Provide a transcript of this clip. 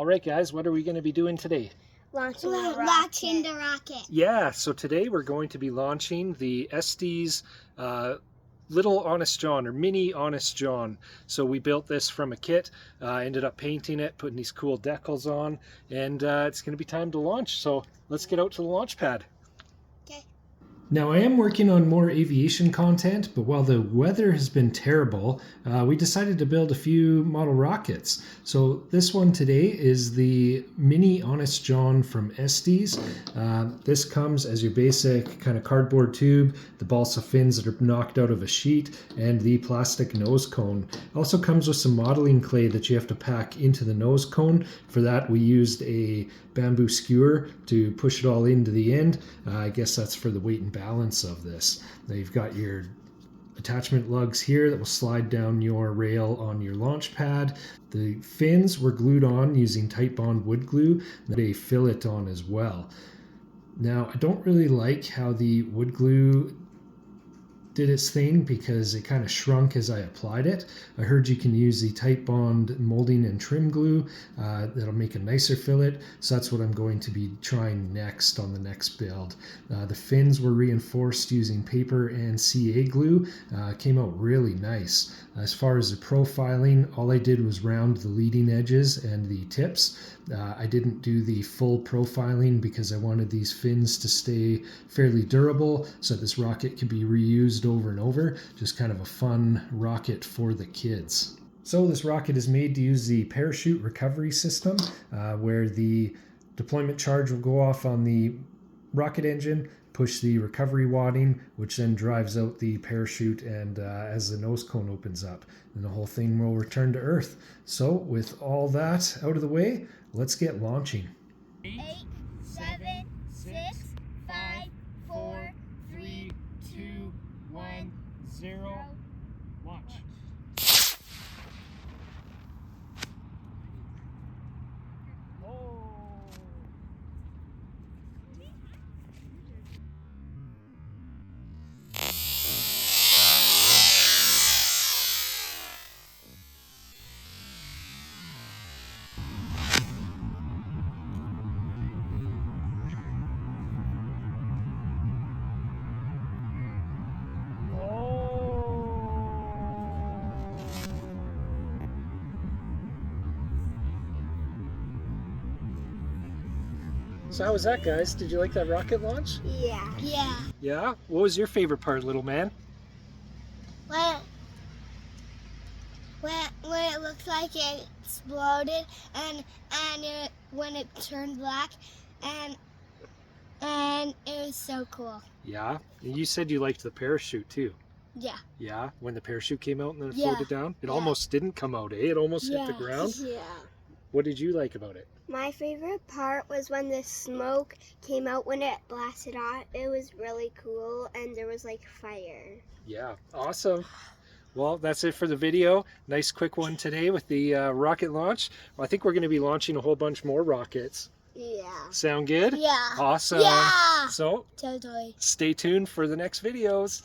All right, guys, what are we going to be doing today? Launching the rocket. Yeah, so today we're going to be launching the Estes Little Honest John, or Mini Honest John. So we built this from a kit, ended up painting it, putting these cool decals on, and it's going to be time to launch. So let's get out to the launch pad. Now, I am working on more aviation content, but while the weather has been terrible, we decided to build a few model rockets. So this one today is the Mini Honest John from Estes. This comes as your basic kind of cardboard tube, the balsa fins that are knocked out of a sheet, and the plastic nose cone. It also comes with some modeling clay that you have to pack into the nose cone. For that, we used a bamboo skewer to push it all into the end. I guess that's for the weight and balance of this. Now you've got your attachment lugs here that will slide down your rail on your launch pad. The fins were glued on using tight bond wood glue. They fillet on as well. Now I don't really like how the wood glue did its thing because it kind of shrunk as I applied it. I heard you can use the tight bond molding and trim glue. That'll make a nicer fillet. So that's what I'm going to be trying next on the next build. The fins were reinforced using paper and CA glue. Came out really nice. As far as the profiling, all I did was round the leading edges and the tips. I didn't do the full profiling because I wanted these fins to stay fairly durable so that this rocket could be reused over and over. Just kind of a fun rocket for the kids. So this rocket is made to use the parachute recovery system where the deployment charge will go off on the rocket engine, push the recovery wadding, which then drives out the parachute, and as the nose cone opens up, then the whole thing will return to Earth. So with all that out of the way, let's get launching. 8, 7, 6, 5, 4, 3, 2, 1, 0, launch. So how was that, guys? Did you like that rocket launch? Yeah. Yeah? What was your favorite part, little man? When it looked like it exploded and when it turned black and it was so cool. Yeah? And you said you liked the parachute too. Yeah. Yeah? When the parachute came out and then it floated down? It Yeah. almost didn't come out, eh? It almost hit the ground? Yeah. What did you like about it? My favorite part was when the smoke came out when it blasted off. It was really cool and there was like fire. Yeah, awesome. Well, that's it for the video. Nice quick one today with the rocket launch. Well, I think we're going to be launching a whole bunch more rockets. Yeah. Sound good? Yeah. Awesome. Yeah. So, Totally. stay tuned for the next videos.